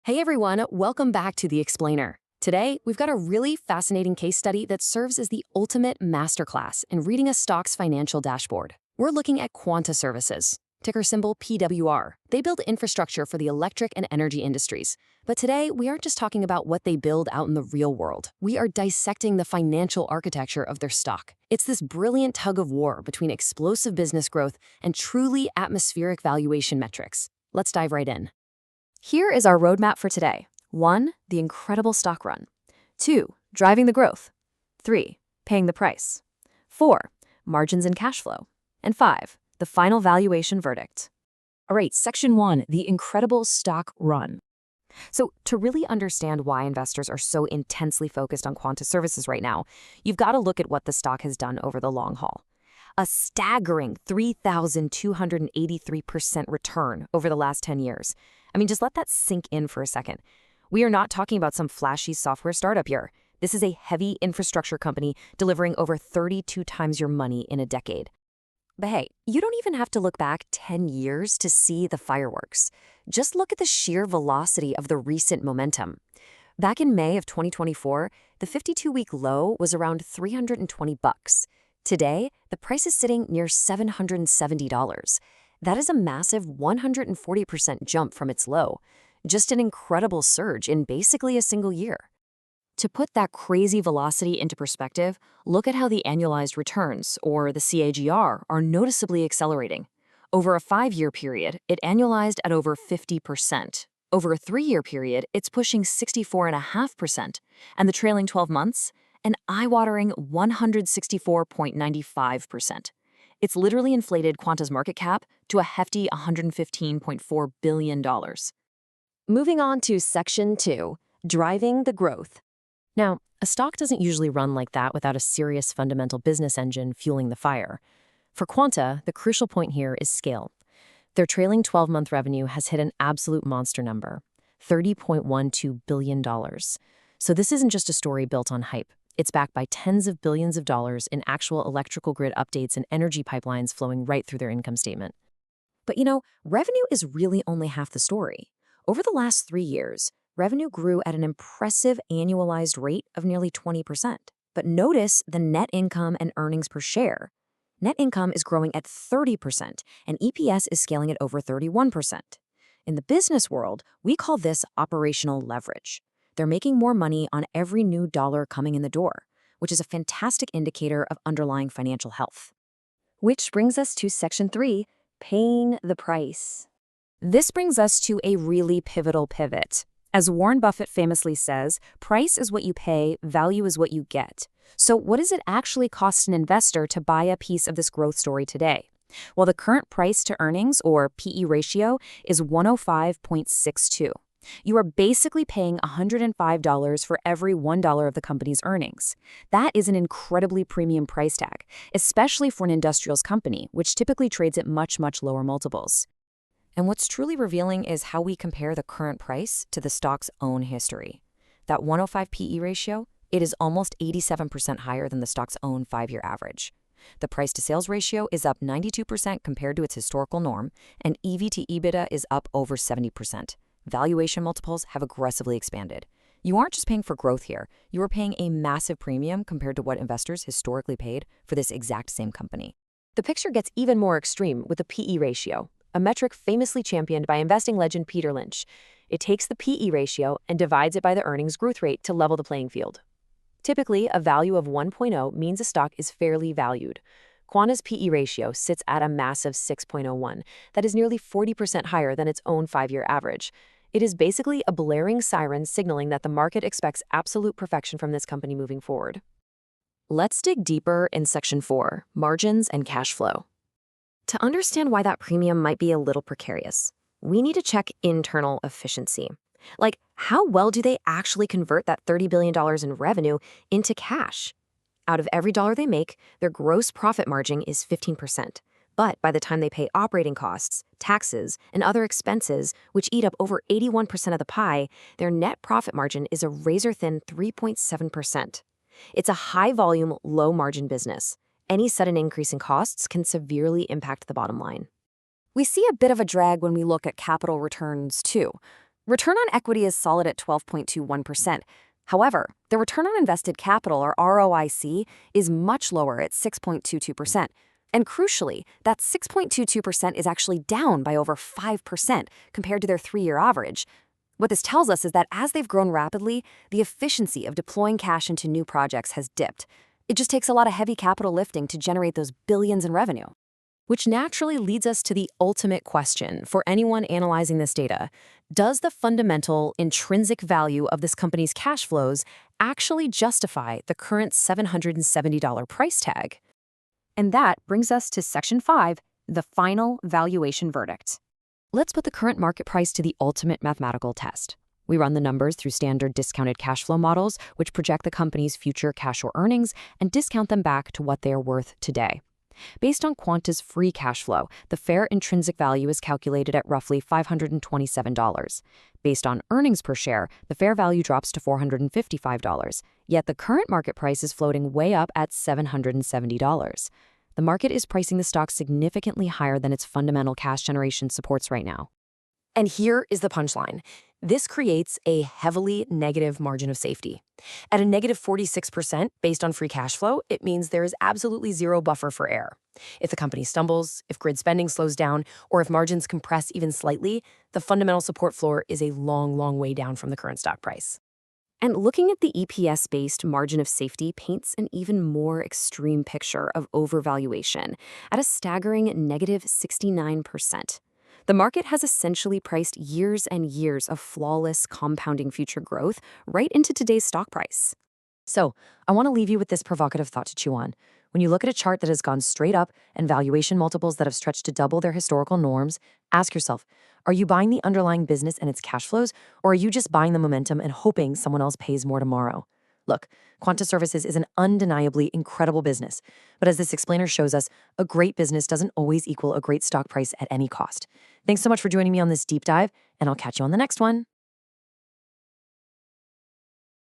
Hey everyone, welcome back to The Explainer. Today, we've got a really fascinating case study that serves as the ultimate masterclass in reading a stock's financial dashboard. We're looking at Quanta Services, ticker symbol PWR. They build infrastructure for the electric and energy industries. But today, we aren't just talking about what they build out in the real world. We are dissecting the financial architecture of their stock. It's this brilliant tug of war between explosive business growth and truly atmospheric valuation metrics. Let's dive right in. Here is our roadmap for today. 1. The incredible stock run. 2. Driving the growth. 3. Paying the price. 4. Margins and cash flow. And 5. The final valuation verdict. All right, Section 1, the incredible stock run. So to really understand why investors are so intensely focused on Quanta Services right now, you've got to look at what the stock has done over the long haul. A staggering 3,283% return over the last 10 years. I mean, just let that sink in for a second. We are not talking about some flashy software startup here. This is a heavy infrastructure company delivering over 32 times your money in a decade. But hey, you don't even have to look back 10 years to see the fireworks. Just look at the sheer velocity of the recent momentum. Back in May of 2024, the 52-week low was around $320. Today, the price is sitting near $770. That is a massive 140% jump from its low. Just an incredible surge in basically a single year. To put that crazy velocity into perspective, look at how the annualized returns, or the CAGR, are noticeably accelerating. Over a 5-year period, it annualized at over 50%. Over a 3-year period, it's pushing 64.5%. And the trailing 12 months? An eye-watering 164.95%. It's literally inflated Quanta's market cap to a hefty $115.4 billion. Moving on to Section 2, driving the growth. Now, a stock doesn't usually run like that without a serious fundamental business engine fueling the fire. For Quanta, the crucial point here is scale. Their trailing 12-month revenue has hit an absolute monster number, $30.12 billion. So this isn't just a story built on hype. It's backed by tens of billions of dollars in actual electrical grid updates and energy pipelines flowing right through their income statement. But revenue is really only half the story. Over the last 3 years, revenue grew at an impressive annualized rate of nearly 20%. But notice the net income and earnings per share. Net income is growing at 30%, and EPS is scaling at over 31%. In the business world, we call this operational leverage. They're making more money on every new dollar coming in the door, which is a fantastic indicator of underlying financial health. Which brings us to Section 3, paying the price. This brings us to a really pivotal pivot. As Warren Buffett famously says, price is what you pay, value is what you get. So what does it actually cost an investor to buy a piece of this growth story today? Well, the current price to earnings, or PE ratio, is 105.62. You are basically paying $105 for every $1 of the company's earnings. That is an incredibly premium price tag, especially for an industrials company, which typically trades at much, much lower multiples. And what's truly revealing is how we compare the current price to the stock's own history. That 105 PE ratio, it is almost 87% higher than the stock's own 5-year average. The price-to-sales ratio is up 92% compared to its historical norm, and EV to EBITDA is up over 70%. Valuation multiples have aggressively expanded. You aren't just paying for growth here. You are paying a massive premium compared to what investors historically paid for this exact same company. The picture gets even more extreme with the PE ratio, a metric famously championed by investing legend Peter Lynch. It takes the PE ratio and divides it by the earnings growth rate to level the playing field. Typically, a value of 1.0 means a stock is fairly valued. Quanta's PE ratio sits at a massive 6.01. That is nearly 40% higher than its own 5-year average. It is basically a blaring siren signaling that the market expects absolute perfection from this company moving forward. Let's dig deeper in Section 4, margins and cash flow. To understand why that premium might be a little precarious, we need to check internal efficiency. Like, how well do they actually convert that $30 billion in revenue into cash? Out of every dollar they make, their gross profit margin is 15%. But by the time they pay operating costs, taxes, and other expenses, which eat up over 81% of the pie, their net profit margin is a razor-thin 3.7%. It's a high-volume, low-margin business. Any sudden increase in costs can severely impact the bottom line. We see a bit of a drag when we look at capital returns, too. Return on equity is solid at 12.21%. However, the return on invested capital, or ROIC, is much lower at 6.22%. And crucially, that 6.22% is actually down by over 5% compared to their 3-year average. What this tells us is that as they've grown rapidly, the efficiency of deploying cash into new projects has dipped. It just takes a lot of heavy capital lifting to generate those billions in revenue. Which naturally leads us to the ultimate question for anyone analyzing this data. Does the fundamental intrinsic value of this company's cash flows actually justify the current $770 price tag? And that brings us to Section 5, the final valuation verdict. Let's put the current market price to the ultimate mathematical test. We run the numbers through standard discounted cash flow models, which project the company's future cash or earnings and discount them back to what they are worth today. Based on Quanta's free cash flow, the fair intrinsic value is calculated at roughly $527. Based on earnings per share, the fair value drops to $455, yet the current market price is floating way up at $770. The market is pricing the stock significantly higher than its fundamental cash generation supports right now. And here is the punchline. This creates a heavily negative margin of safety. At a negative 46% based on free cash flow, it means there is absolutely zero buffer for error. If the company stumbles, if grid spending slows down, or if margins compress even slightly, the fundamental support floor is a long, long way down from the current stock price. And looking at the EPS-based margin of safety paints an even more extreme picture of overvaluation at a staggering negative 69%. The market has essentially priced years and years of flawless compounding future growth right into today's stock price. So, I want to leave you with this provocative thought to chew on. When you look at a chart that has gone straight up and valuation multiples that have stretched to double their historical norms, ask yourself, are you buying the underlying business and its cash flows, or are you just buying the momentum and hoping someone else pays more tomorrow? Look, Quanta Services is an undeniably incredible business, but as this explainer shows us, a great business doesn't always equal a great stock price at any cost. Thanks so much for joining me on this deep dive, and I'll catch you on the next one.